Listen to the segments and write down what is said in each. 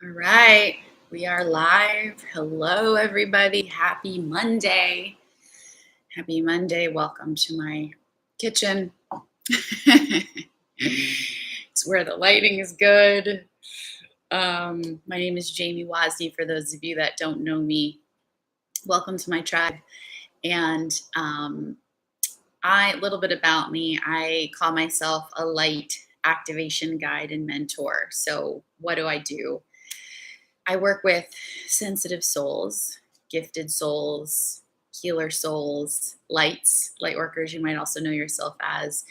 All right, we are live. Hello, everybody. Happy Monday. Happy Monday. Welcome to my kitchen. It's where the lighting is good. My name is Jamie Wozni. For those of you that don't know me, welcome to my tribe. And a little bit about me, I call myself a light activation guide and mentor. So, what do I do? I work with sensitive souls, gifted souls, healer souls, light workers, you might also know yourself as,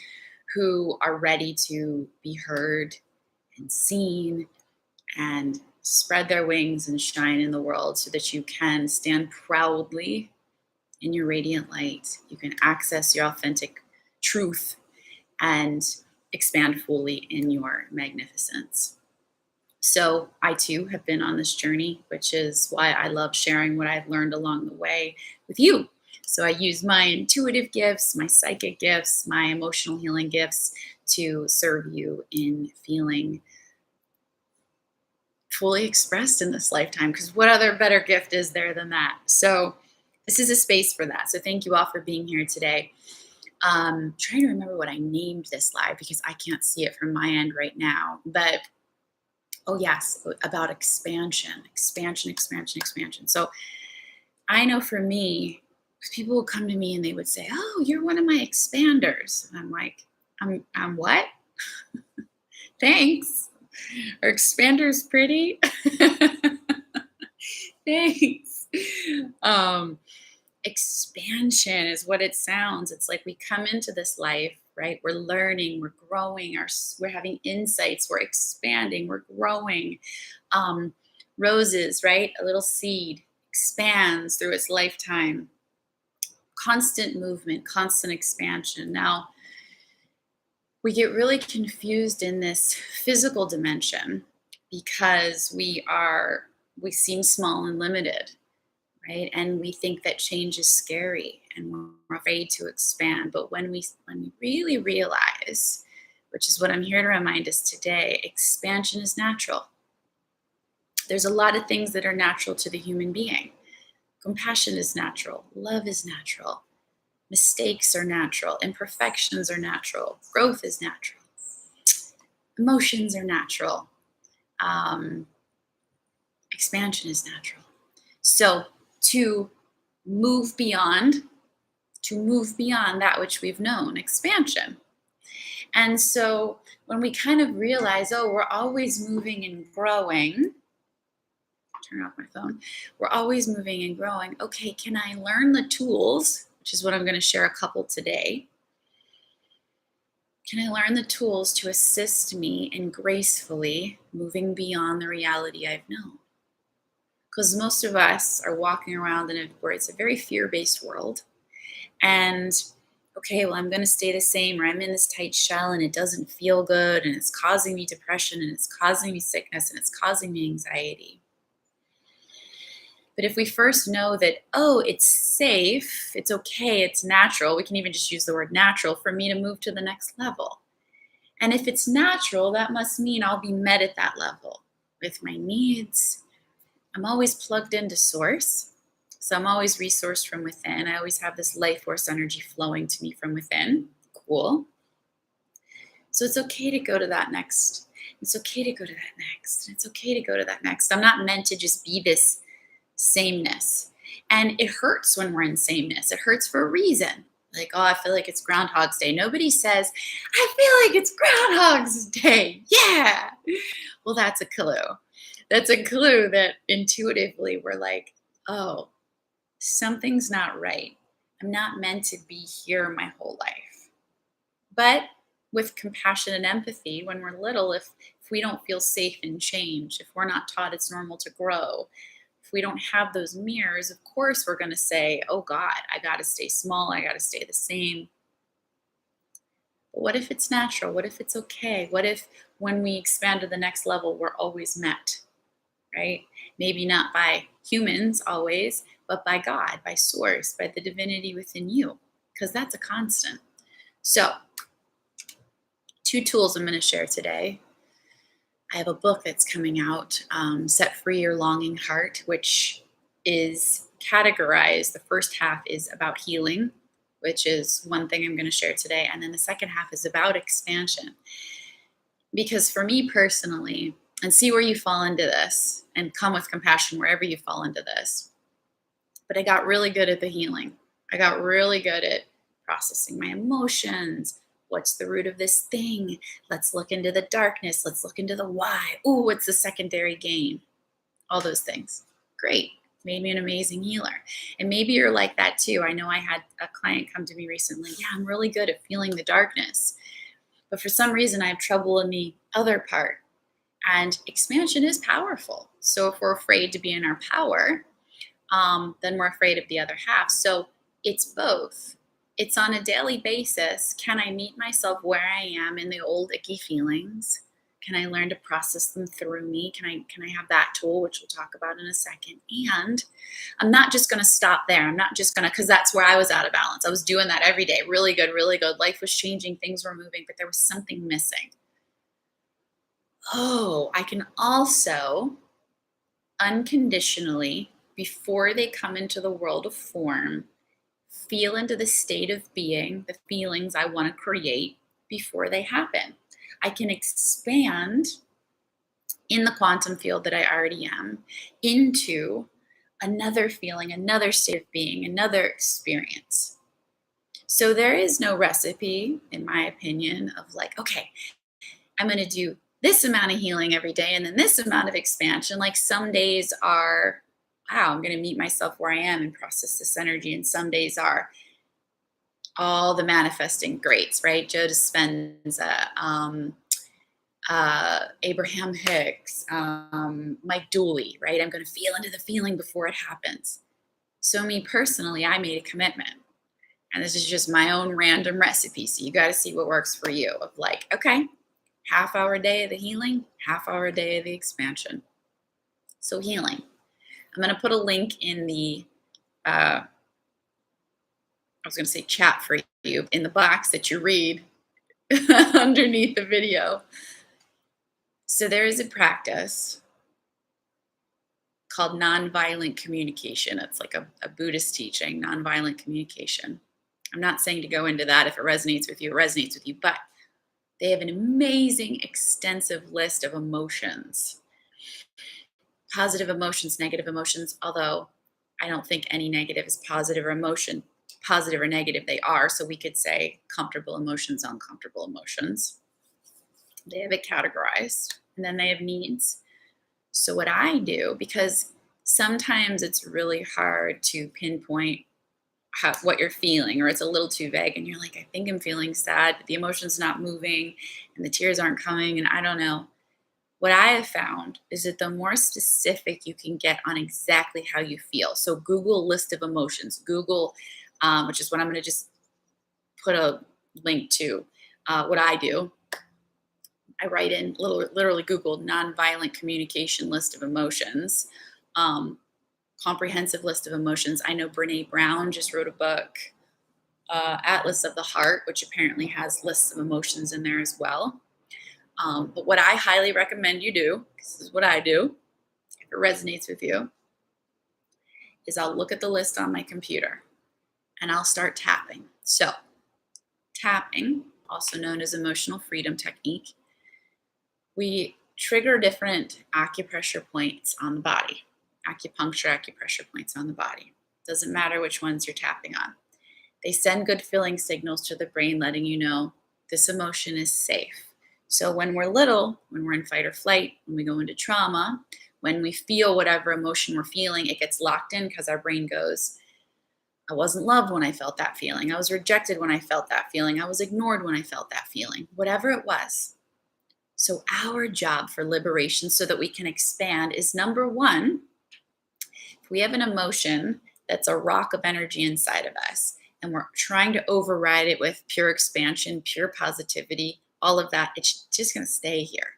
who are ready to be heard and seen and spread their wings and shine in the world so that you can stand proudly in your radiant light. You can access your authentic truth and expand fully in your magnificence. So I too have been on this journey, which is why I love sharing what I've learned along the way with you. So I use my intuitive gifts, my psychic gifts, my emotional healing gifts to serve you in feeling fully expressed in this lifetime. Because what other better gift is there than that? So this is a space for that. So thank you all for being here today. Trying to remember what I named this live because I can't see it from my end right now. But oh, yes, about expansion. So I know for me, people would come to me and they would say, "Oh, you're one of my expanders." And I'm like, I'm what? Thanks. Are expanders pretty? Thanks. Um, Expansion is what it sounds. It's like we come into this life, right? We're learning, we're growing, we're having insights, we're expanding, we're growing. Um, Roses, right? A little seed expands through its lifetime. Constant movement, constant expansion. Now, we get really confused in this physical dimension because we seem small and limited, right? And we think that change is scary and we're afraid to expand. But when we really realize, which is what I'm here to remind us today, expansion is natural. There's a lot of things that are natural to the human being. Compassion is natural, love is natural, mistakes are natural, imperfections are natural, growth is natural, emotions are natural, um, expansion is natural. So to move beyond that which we've known, expansion. And so when we kind of realize, oh, we're always moving and growing, turn off my phone, we're always moving and growing. Okay, can I learn the tools, which is what I'm going to share a couple today? Can I learn the tools to assist me in gracefully moving beyond the reality I've known? Because most of us are walking around where it's a very fear-based world. And okay, well, I'm going to stay the same, or I'm in this tight shell and it doesn't feel good and it's causing me depression and it's causing me sickness and it's causing me anxiety. But if we first know that, oh, it's safe, it's okay, it's natural, we can even just use the word natural for me to move to the next level. And if it's natural, that must mean I'll be met at that level with my needs. I'm always plugged into source. So I'm always resourced from within. I always have this life force energy flowing to me from within. Cool. So it's okay to go to that next. It's okay to go to that next. It's okay to go to that next. I'm not meant to just be this sameness. And it hurts when we're in sameness. It hurts for a reason. Like, oh, I feel like it's Groundhog's Day. Nobody says, I feel like it's Groundhog's Day. Yeah. Well, that's a clue. That's a clue that intuitively we're like, oh, something's not right. I'm not meant to be here my whole life. But with compassion and empathy, when we're little, if we don't feel safe in change, if we're not taught it's normal to grow, if we don't have those mirrors, of course we're going to say, oh God, I got to stay small. I got to stay the same. But what if it's natural? What if it's okay? What if when we expand to the next level, we're always met, right? Maybe not by humans always, but by God, by source, by the divinity within you, because that's a constant. So 2 tools I'm going to share today. I have a book that's coming out, Set Free Your Longing Heart, which is categorized. The first half is about healing, which is one thing I'm going to share today. And then the second half is about expansion. Because for me personally, and see where you fall into this and come with compassion wherever you fall into this. But I got really good at the healing. I got really good at processing my emotions. What's the root of this thing? Let's look into the darkness. Let's look into the why. Ooh, what's the secondary gain? All those things. Great. Made me an amazing healer. And maybe you're like that too. I know I had a client come to me recently. Yeah, I'm really good at feeling the darkness. But for some reason, I have trouble in the other part. And expansion is powerful. So if we're afraid to be in our power, then we're afraid of the other half. So it's both. It's on a daily basis. Can I meet myself where I am in the old icky feelings? Can I learn to process them through me? Can I have that tool, which we'll talk about in a second? And I'm not just going to stop there. I'm not just going to, because that's where I was out of balance. I was doing that every day. Really good, really good. Life was changing. Things were moving, but there was something missing. Oh, I can also unconditionally, before they come into the world of form, feel into the state of being, the feelings I want to create before they happen. I can expand in the quantum field that I already am into another feeling, another state of being, another experience. So there is no recipe, in my opinion, of like, okay, I'm going to do this amount of healing every day and then this amount of expansion. Like some days are, wow, I'm going to meet myself where I am and process this energy. And some days are all the manifesting greats, right? Joe Dispenza, Abraham Hicks, Mike Dooley, right? I'm going to feel into the feeling before it happens. So me personally, I made a commitment. And this is just my own random recipe. So you got to see what works for you of like, okay, half-hour day of the healing, half-hour day of the expansion. So healing. I'm going to put a link in the, I was going to say chat for you, in the box that you read underneath the video. So there is a practice called nonviolent communication. It's like a Buddhist teaching, nonviolent communication. I'm not saying to go into that. If it resonates with you, it resonates with you. But they have an amazing, extensive list of emotions. Positive emotions, negative emotions, although I don't think any negative is positive or negative, they are. So we could say comfortable emotions, uncomfortable emotions. They have it categorized. And then they have needs. So what I do, because sometimes it's really hard to pinpoint what you're feeling, or it's a little too vague and you're like, I think I'm feeling sad, but the emotion's not moving and the tears aren't coming and I don't know. What I have found is that the more specific you can get on exactly how you feel. So Google list of emotions, Google, which is what I'm going to just put a link to, what I do. I write in literally Google nonviolent communication list of emotions, comprehensive list of emotions. I know Brene Brown just wrote a book, Atlas of the Heart, which apparently has lists of emotions in there as well. But what I highly recommend you do, this is what I do, if it resonates with you, is I'll look at the list on my computer and I'll start tapping. So tapping, also known as emotional freedom technique, we trigger different acupressure points on the body, acupressure points on the body. Doesn't matter which ones you're tapping on. They send good feeling signals to the brain, letting you know this emotion is safe. So when we're little, when we're in fight or flight, when we go into trauma, when we feel whatever emotion we're feeling, it gets locked in because our brain goes, I wasn't loved when I felt that feeling. I was rejected when I felt that feeling. I was ignored when I felt that feeling, whatever it was. So our job for liberation so that we can expand is number one, if we have an emotion that's a rock of energy inside of us and we're trying to override it with pure expansion, pure positivity, all of that, it's just going to stay here.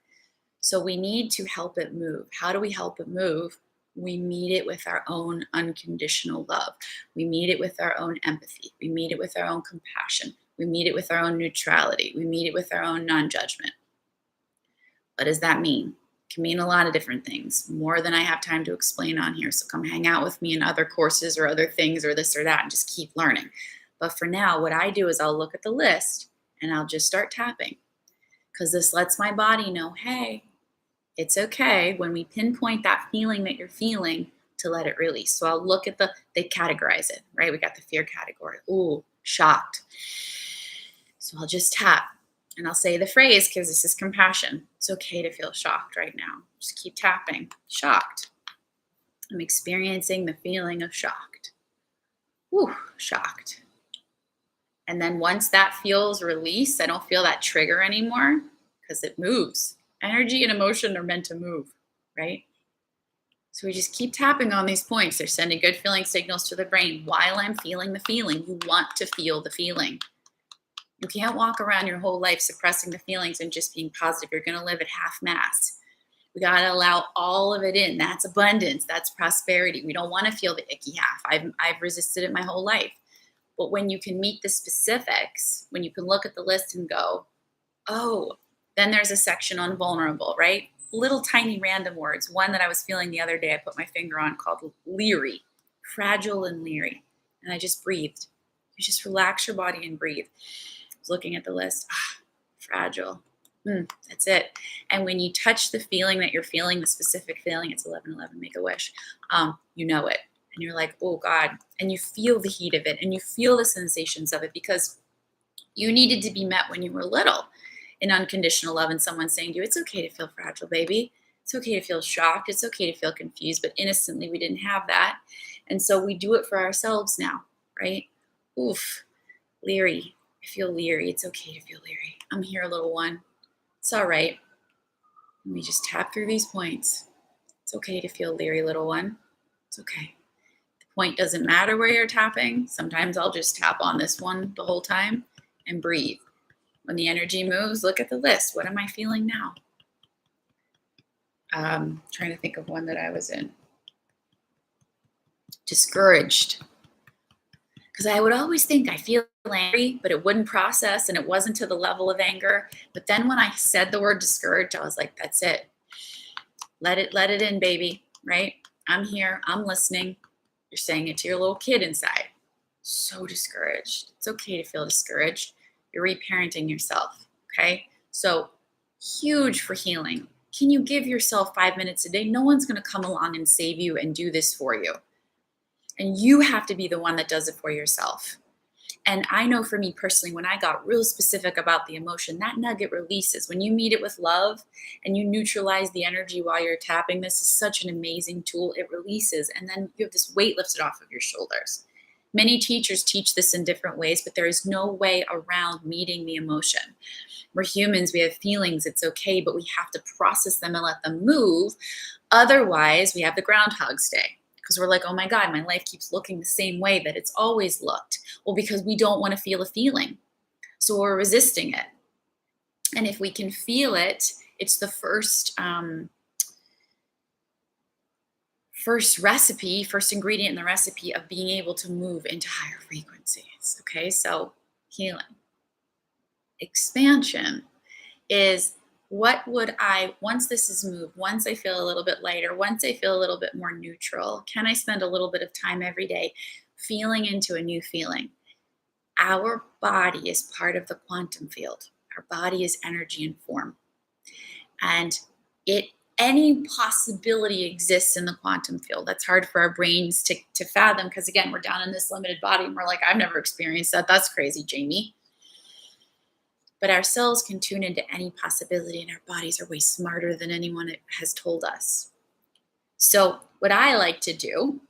So we need to help it move. How do we help it move? We meet it with our own unconditional love. We meet it with our own empathy. We meet it with our own compassion. We meet it with our own neutrality. We meet it with our own non-judgment. What does that mean? Can mean a lot of different things, more than I have time to explain on here. So come hang out with me in other courses or other things or this or that and just keep learning. But for now, what I do is I'll look at the list and I'll just start tapping because this lets my body know, hey, it's okay when we pinpoint that feeling that you're feeling to let it release. So I'll look at they categorize it, right? We got the fear category. Ooh, shocked. So I'll just tap. And I'll say the phrase because this is compassion. It's okay to feel shocked right now. Just keep tapping. Shocked. I'm experiencing the feeling of shocked. Whew, shocked. And then once that feels released, I don't feel that trigger anymore because it moves. Energy and emotion are meant to move, right? So we just keep tapping on these points. They're sending good feeling signals to the brain while I'm feeling the feeling. You want to feel the feeling. You can't walk around your whole life suppressing the feelings and just being positive. You're going to live at half mass. We got to allow all of it in. That's abundance. That's prosperity. We don't want to feel the icky half. I've resisted it my whole life. But when you can meet the specifics, when you can look at the list and go, oh, then there's a section on vulnerable, right? Little tiny random words. One that I was feeling the other day, I put my finger on called leery, fragile and leery. And I just breathed. You just relax your body and breathe. Looking at the list, fragile. That's it. And when you touch the feeling that you're feeling, the specific feeling, it's 11:11, make a wish. You know it. And you're like, oh God. And you feel the heat of it and you feel the sensations of it because you needed to be met when you were little in unconditional love and someone saying to you, it's okay to feel fragile, baby. It's okay to feel shocked. It's okay to feel confused. But innocently, we didn't have that. And so we do it for ourselves now, right? Oof, leery. I feel leery. It's okay to feel leery. I'm here, little one. It's all right. And we just tap through these points. It's okay to feel leery, little one. It's okay. The point doesn't matter where you're tapping. Sometimes I'll just tap on this one the whole time and breathe. When the energy moves, look at the list. What am I feeling now? Trying to think of one that I was in. Discouraged. Because I would always think I feel angry, but it wouldn't process and it wasn't to the level of anger. But then when I said the word discouraged, I was like, that's it. Let it in, baby, right? I'm here. I'm listening. You're saying it to your little kid inside. So discouraged. It's okay to feel discouraged. You're reparenting yourself, okay? So huge for healing. Can you give yourself 5 minutes a day? No one's going to come along and save you and do this for you. And you have to be the one that does it for yourself. And I know for me personally, when I got real specific about the emotion, that nugget releases. When you meet it with love and you neutralize the energy while you're tapping, this is such an amazing tool. It releases. And then you have this weight lifted off of your shoulders. Many teachers teach this in different ways, but there is no way around meeting the emotion. We're humans, we have feelings, it's okay, but we have to process them and let them move. Otherwise, we have the Groundhog's Day. Because we're like, oh my God, my life keeps looking the same way that it's always looked. Well, because we don't want to feel a feeling. So we're resisting it. And if we can feel it, it's the first ingredient in the recipe of being able to move into higher frequencies. Okay, so healing. Expansion is what would once this is moved, once I feel a little bit lighter, once I feel a little bit more neutral, can I spend a little bit of time every day feeling into a new feeling? Our body is part of the quantum field. Our body is energy and form. And any possibility exists in the quantum field. That's hard for our brains to fathom because, again, we're down in this limited body and we're like, I've never experienced that. That's crazy, Jamie. But our cells can tune into any possibility and our bodies are way smarter than anyone has told us. So what I like to do,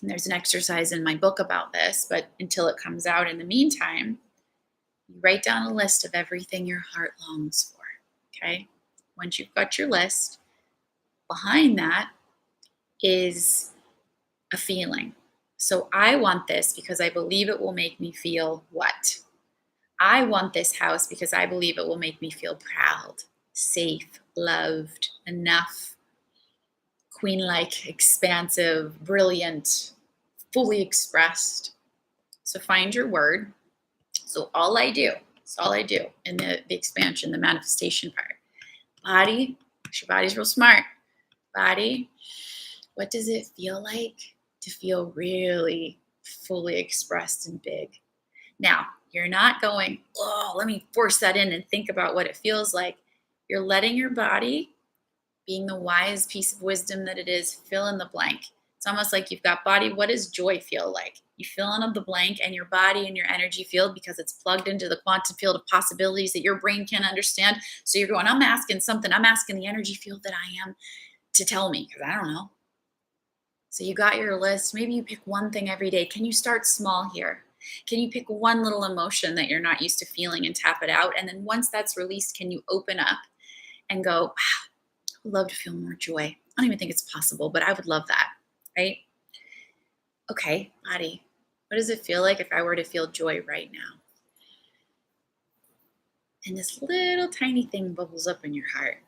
and there's an exercise in my book about this, but until it comes out in the meantime, you write down a list of everything your heart longs for, okay? Once you've got your list, behind that is a feeling. So I want this because I believe it will make me feel what? I want this house because I believe it will make me feel proud, safe, loved, enough, queen-like, expansive, brilliant, fully expressed. So find your word. So all I do in the expansion, the manifestation part, body, Your body's real smart. Body, what does it feel like to feel really fully expressed and big? Now, you're not going, oh, let me force that in and think about what it feels like. You're letting your body, being the wise piece of wisdom that it is, fill in the blank. It's almost like you've got body. What does joy feel like? You fill in the blank, and your body and your energy field, because it's plugged into the quantum field of possibilities that your brain can understand. So you're going, I'm asking something. I'm asking the energy field that I am to tell me, because I don't know. So you got your list. Maybe you pick one thing every day. Can you start small here? Can you pick one little emotion that you're not used to feeling and tap it out? And then once that's released, can you open up and go, wow, I would love to feel more joy. I don't even think it's possible, but I would love that, right? Okay, body, what does it feel like if I were to feel joy right now? And this little tiny thing bubbles up in your heart.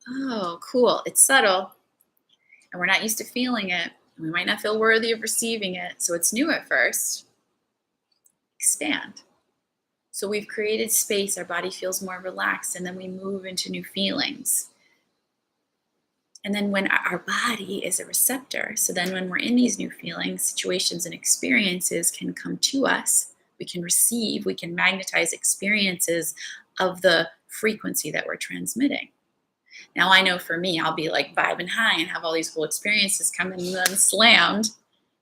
Oh, cool. It's subtle, and we're not used to feeling it. And we might not feel worthy of receiving it, so it's new at first. Expand. So we've created space, our body feels more relaxed, and then we move into new feelings. And then when our body is a receptor, so then when we're in these new feelings, situations and experiences can come to us. We can receive, we can magnetize experiences of the frequency that we're transmitting. Now, I know for me, I'll be like vibing high and have all these cool experiences come and then slammed,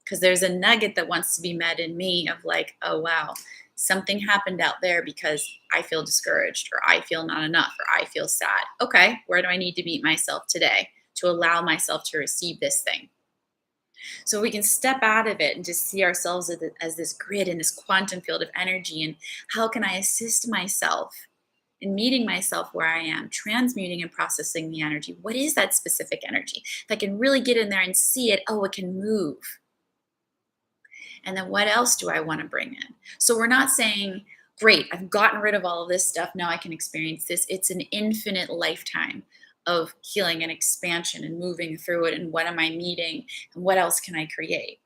because there's a nugget that wants to be met in me of like, oh, wow, something happened out there because I feel discouraged, or I feel not enough, or I feel sad. Okay, where do I need to meet myself today to allow myself to receive this thing? So we can step out of it and just see ourselves as this grid in this quantum field of energy. And how can I assist myself in meeting myself where I am, transmuting and processing the energy? What is that specific energy? If I can really get in there and see it, oh, it can move. And then what else do I want to bring in? So we're not saying, great, I've gotten rid of all of this stuff. Now I can experience this. It's an infinite lifetime of healing and expansion and moving through it. And what am I meeting? And what else can I create?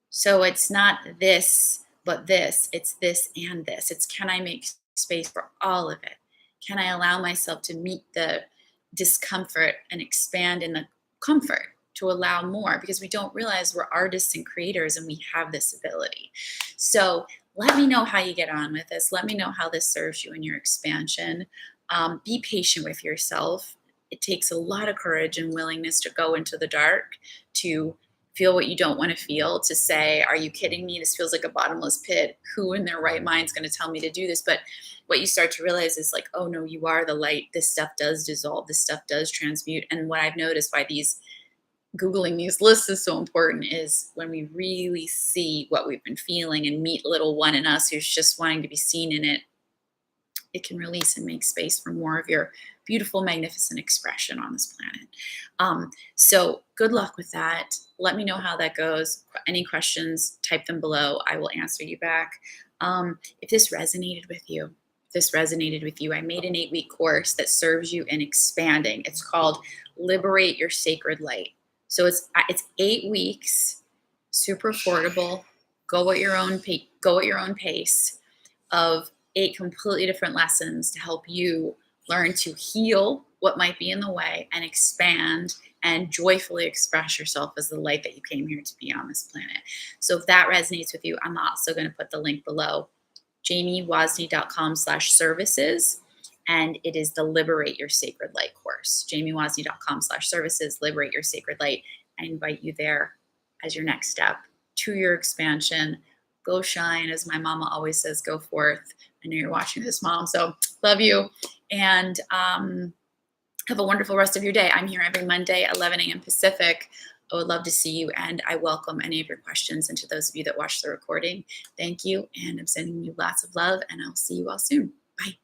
So it's not this, but this. It's this and this. It's, can I make space for all of it? Can I allow myself to meet the discomfort and expand in the comfort to allow more? Because we don't realize we're artists and creators, and we have this ability. So let me know how you get on with this. Let me know how this serves you in your expansion. Be patient with yourself. It takes a lot of courage and willingness to go into the dark, to feel what you don't want to feel, to say, are you kidding me? This feels like a bottomless pit. Who in their right mind is going to tell me to do this? But what you start to realize is like, oh no, you are the light. This stuff does dissolve. This stuff does transmute. And what I've noticed by Googling these lists is so important is when we really see what we've been feeling and meet little one in us who's just wanting to be seen in it, it can release and make space for more of your beautiful, magnificent expression on this planet. So good luck with that. Let me know how that goes. Any questions, type them below. I will answer you back. If this resonated with you, I made an 8-week course that serves you in expanding. It's called Liberate Your Sacred Light. So it's 8 weeks, super affordable. Go at your own pace of 8 completely different lessons to help you learn to heal what might be in the way and expand and joyfully express yourself as the light that you came here to be on this planet. So if that resonates with you, I'm also going to put the link below, jamiewosny.com/services. And it is the Liberate Your Sacred Light course, jamiewosny.com/services, Liberate Your Sacred Light. I invite you there as your next step to your expansion. Go shine, as my mama always says, go forth. I know you're watching this, Mom, so love you. And have a wonderful rest of your day. I'm here every Monday, 11 a.m. Pacific. I would love to see you, and I welcome any of your questions. And to those of you that watch the recording, thank you. And I'm sending you lots of love, and I'll see you all soon. Bye.